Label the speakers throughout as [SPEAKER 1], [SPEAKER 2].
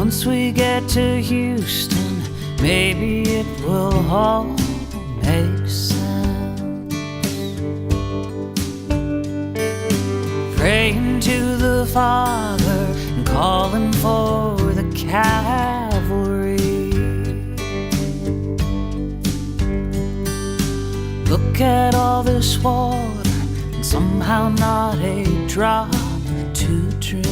[SPEAKER 1] Once we get to Houston, maybe it will all make sense. Praying to the Father and calling for the cavalry. Look at all this water, and somehow not a drop to drink.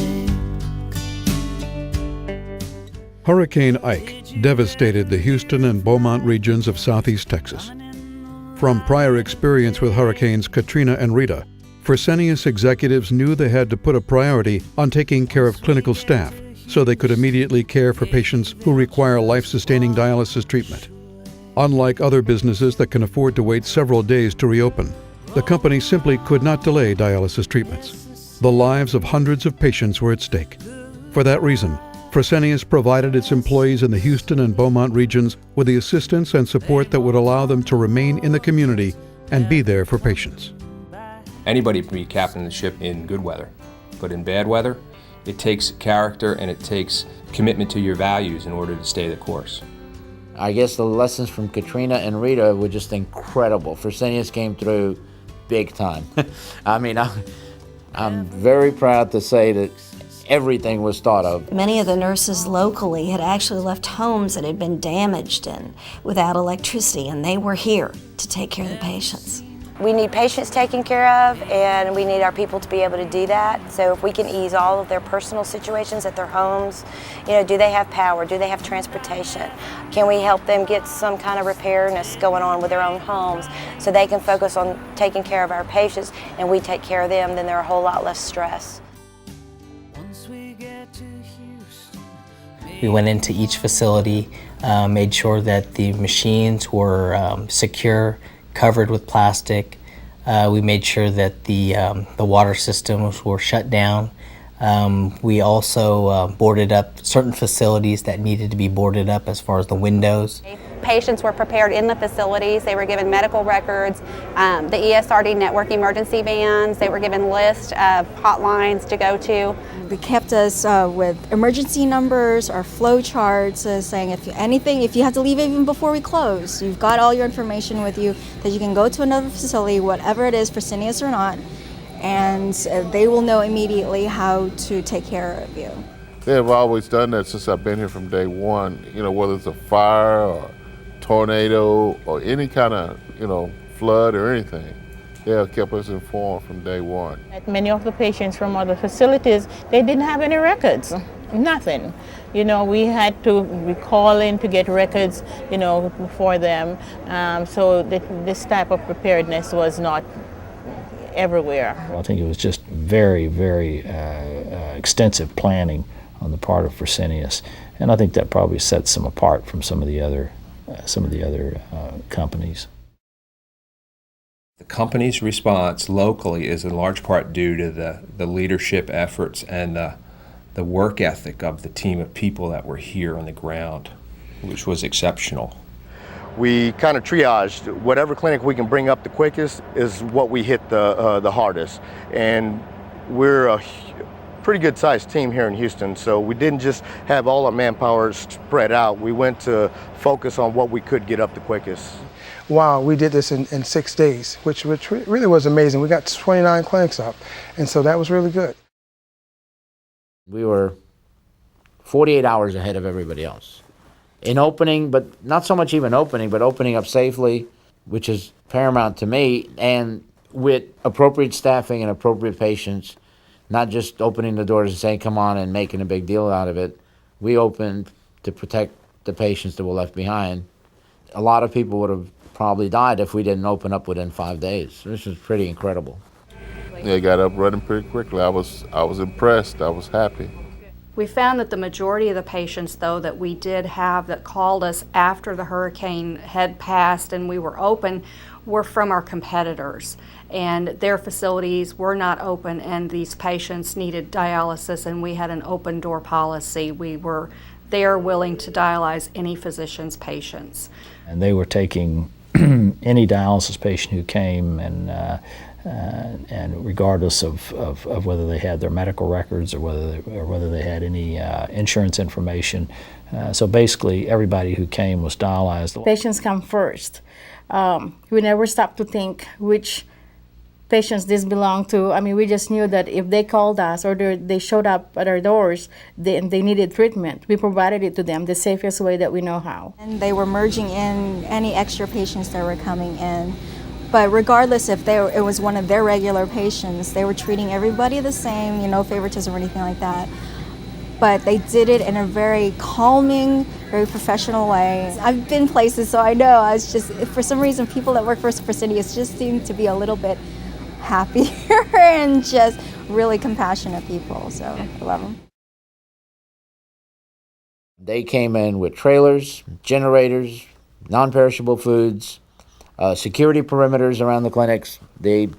[SPEAKER 2] Hurricane Ike devastated the Houston and Beaumont regions of southeast Texas. From prior experience with hurricanes Katrina and Rita, Fresenius executives knew they had to put a priority on taking care of clinical staff so they could immediately care for patients who require life-sustaining dialysis treatment. Unlike other businesses that can afford to wait several days to reopen, the company simply could not delay dialysis treatments. The lives of hundreds of patients were at stake. For that reason, Fresenius provided its employees in the Houston and Beaumont regions with the assistance and support that would allow them to remain in the community and be there for patients.
[SPEAKER 3] Anybody can be captain of the ship in good weather, but in bad weather, it takes character and it takes commitment to your values in order to stay the course.
[SPEAKER 4] I guess the lessons from Katrina and Rita were just incredible. Fresenius came through big time. I mean, I'm very proud to say that everything was thought of.
[SPEAKER 5] Many of the nurses locally had actually left homes that had been damaged and without electricity, and they were here to take care of the patients.
[SPEAKER 6] We need patients taken care of, and we need our people to be able to do that. So if we can ease all of their personal situations at their homes, do they have power? Do they have transportation? Can we help them get some kind of preparedness going on with their own homes so they can focus on taking care of our patients and we take care of them, then they're a whole lot less stress.
[SPEAKER 7] We went into each facility, made sure that the machines were secure, covered with plastic. We made sure that the water systems were shut down. We also boarded up certain facilities that needed to be boarded up as far as the windows.
[SPEAKER 8] Patients were prepared in the facilities. They were given medical records, the ESRD network emergency vans. They were given lists of hotlines to go to.
[SPEAKER 9] They kept us with emergency numbers or flow charts saying if you have to leave even before we close, you've got all your information with you that you can go to another facility, whatever it is, Fresenius or not, and they will know immediately how to take care of you.
[SPEAKER 10] They've always done that since I've been here from day one, whether it's a fire or tornado or any kind of, flood or anything. They have kept us informed from day one.
[SPEAKER 11] Many of the patients from other facilities, they didn't have any records, nothing. We had to call in to get records, for them. So this type of preparedness was not everywhere.
[SPEAKER 12] I think it was just very, very extensive planning on the part of Fresenius, and I think that probably sets them apart from some of the other companies.
[SPEAKER 3] The company's response locally is in large part due to the leadership efforts and the work ethic of the team of people that were here on the ground, which was exceptional.
[SPEAKER 13] We kind of triaged whatever clinic we can bring up the quickest is what we hit the hardest. And we're a pretty good sized team here in Houston, so we didn't just have all our manpower spread out. We went to focus on what we could get up the quickest.
[SPEAKER 14] Wow, we did this in 6 days, which really was amazing. We got 29 clinics up, and so that was really good.
[SPEAKER 4] We were 48 hours ahead of everybody else. In opening, but not so much even opening, but opening up safely, which is paramount to me, and with appropriate staffing and appropriate patients, not just opening the doors and saying, come on, and making a big deal out of it. We opened to protect the patients that were left behind. A lot of people would have probably died if we didn't open up within 5 days. This was pretty incredible.
[SPEAKER 10] Yeah, it got up running pretty quickly. I was impressed. I was happy.
[SPEAKER 15] We found that the majority of the patients, though, that we did have that called us after the hurricane had passed and we were open were from our competitors. And their facilities were not open, and these patients needed dialysis, and we had an open door policy. We were there willing to dialyze any physician's patients.
[SPEAKER 12] And they were taking any dialysis patient who came, and and regardless of whether they had their medical records or whether they had any insurance information. So basically, everybody who came was dialyzed.
[SPEAKER 16] Patients come first. We never stopped to think which patients this belonged to. I mean, we just knew that if they called us or they showed up at our doors and they needed treatment, we provided it to them the safest way that we know how.
[SPEAKER 9] And they were merging in any extra patients that were coming in. But regardless if it was one of their regular patients, they were treating everybody the same, no favoritism or anything like that. But they did it in a very calming, very professional way. I've been places, so I know. It's just, for some reason, people that work for Fresenius just seem to be a little bit happier and just really compassionate people, so I love them.
[SPEAKER 4] They came in with trailers, generators, non-perishable foods, security perimeters around the clinics. They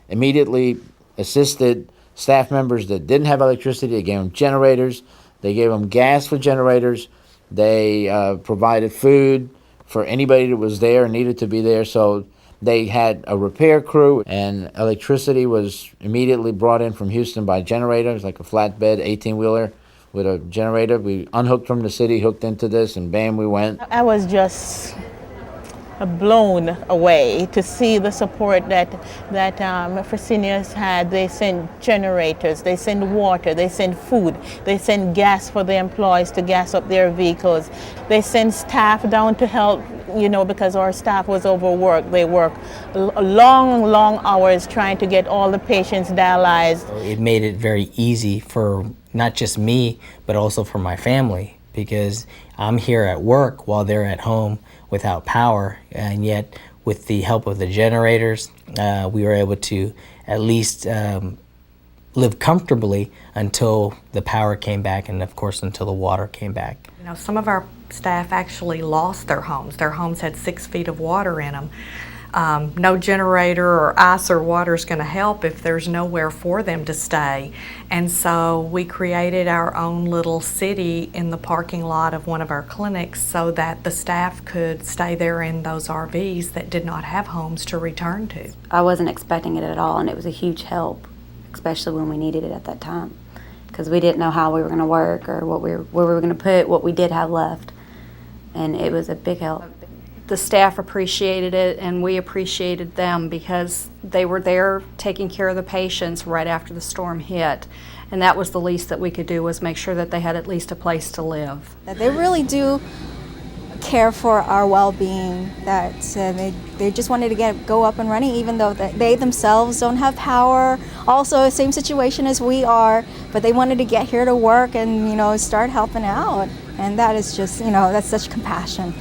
[SPEAKER 4] immediately assisted staff members that didn't have electricity. They gave them generators. They gave them gas for generators. They provided food for anybody that was there and needed to be there. So they had a repair crew, and electricity was immediately brought in from Houston by generators, like a flatbed 18-wheeler with a generator. We unhooked from the city, hooked into this, and bam, we went.
[SPEAKER 11] I was just blown away to see the support that Fresenius had. They send generators, they send water, they send food, they send gas for the employees to gas up their vehicles. They send staff down to help, because our staff was overworked. They work long hours trying to get all the patients dialyzed.
[SPEAKER 7] It made it very easy for not just me, but also for my family, because I'm here at work while they're at home without power, and yet with the help of the generators, we were able to at least live comfortably until the power came back, and of course until the water came back.
[SPEAKER 15] Some of our staff actually lost their homes. Their homes had 6 feet of water in them. No generator or ice or water is going to help if there's nowhere for them to stay. And so we created our own little city in the parking lot of one of our clinics so that the staff could stay there in those RVs that did not have homes to return to.
[SPEAKER 6] I wasn't expecting it at all, and it was a huge help, especially when we needed it at that time, because we didn't know how we were going to work or where we were going to put what we did have left, and it was a big help.
[SPEAKER 15] The staff appreciated it, and we appreciated them because they were there taking care of the patients right after the storm hit, and that was the least that we could do, was make sure that they had at least a place to live.
[SPEAKER 9] They really do care for our well-being, that they just wanted to go up and running, even though they themselves don't have power. Also, same situation as we are, but they wanted to get here to work and start helping out, and that is just that's such compassion.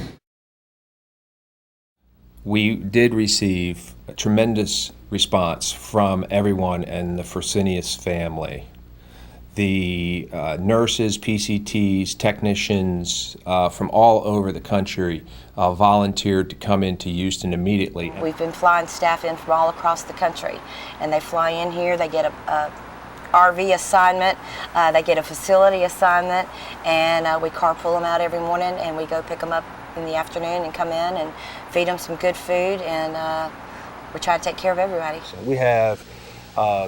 [SPEAKER 3] We did receive a tremendous response from everyone in the Fresenius family. The nurses, PCTs, technicians from all over the country volunteered to come into Houston immediately.
[SPEAKER 6] We've been flying staff in from all across the country, and they fly in here, they get a RV assignment, they get a facility assignment, and we carpool them out every morning, and we go pick them up in the afternoon and come in and feed them some good food, and we try to take care of everybody.
[SPEAKER 17] We have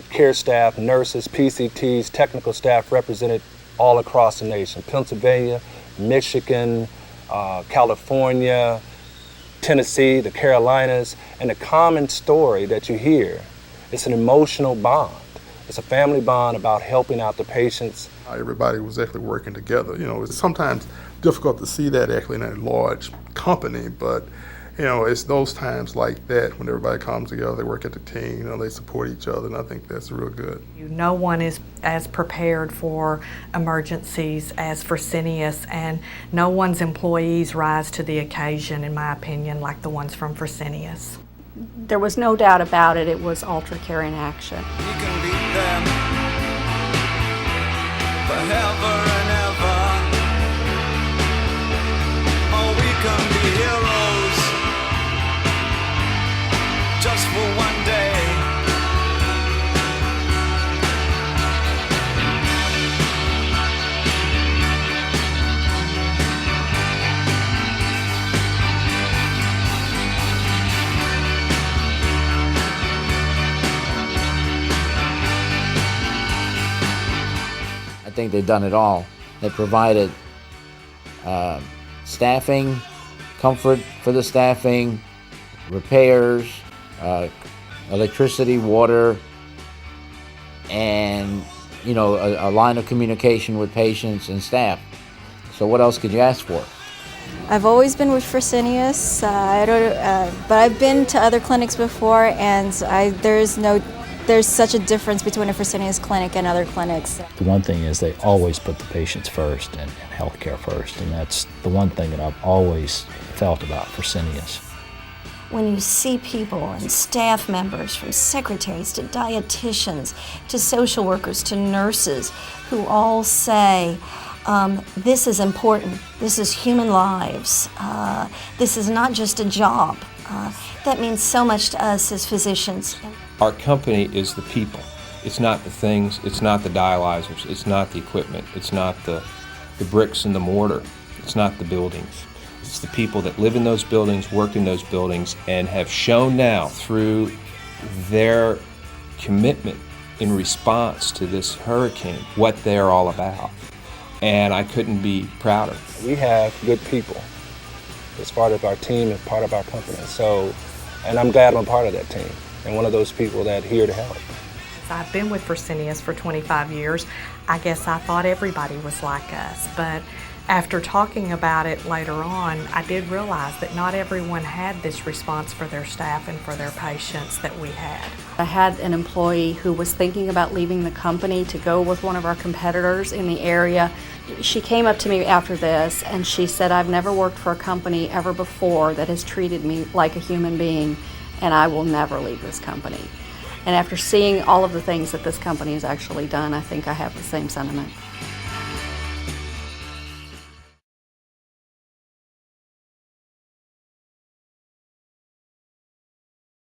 [SPEAKER 17] care staff, nurses, PCTs, technical staff represented all across the nation. Pennsylvania, Michigan, California, Tennessee, the Carolinas, and the common story that you hear, it's an emotional bond. It's a family bond about helping out the patients.
[SPEAKER 18] Everybody was actually working together. It's sometimes difficult to see that actually in a large company, but it's those times like that when everybody comes together, they work as a team, they support each other, and I think that's real good.
[SPEAKER 15] No one is as prepared for emergencies as Fresenius, and no one's employees rise to the occasion, in my opinion, like the ones from Fresenius. There was no doubt about it, it was Ultra Care in action.
[SPEAKER 1] We can beat them forever and ever. Or we can be heroes just for one day.
[SPEAKER 4] think they've done it all. They provided staffing, comfort for the staffing, repairs, electricity, water, and a line of communication with patients and staff. So what else could you ask for?
[SPEAKER 9] I've always been with Fresenius, but I've been to other clinics before, and there's such a difference between a Fresenius clinic and other clinics.
[SPEAKER 12] The one thing is they always put the patients first and healthcare first, and that's the one thing that I've always felt about Fresenius.
[SPEAKER 5] When you see people and staff members, from secretaries to dietitians to social workers to nurses, who all say, this is important, this is human lives, this is not just a job. That means so much to us as physicians.
[SPEAKER 3] Our company is the people. It's not the things, it's not the dialyzers, it's not the equipment, it's not the bricks and the mortar, it's not the buildings. It's the people that live in those buildings, work in those buildings, and have shown now through their commitment in response to this hurricane what they're all about. And I couldn't be prouder.
[SPEAKER 17] We have good people as part of our team and part of our company. And I'm glad I'm part of that team and one of those people that's here to help.
[SPEAKER 19] I've been with Fresenius for 25 years. I guess I thought everybody was like us, but after talking about it later on, I did realize that not everyone had this response for their staff and for their patients that we had.
[SPEAKER 15] I had an employee who was thinking about leaving the company to go with one of our competitors in the area. She came up to me after this and she said, I've never worked for a company ever before that has treated me like a human being, and I will never leave this company. And after seeing all of the things that this company has actually done, I think I have the same sentiment.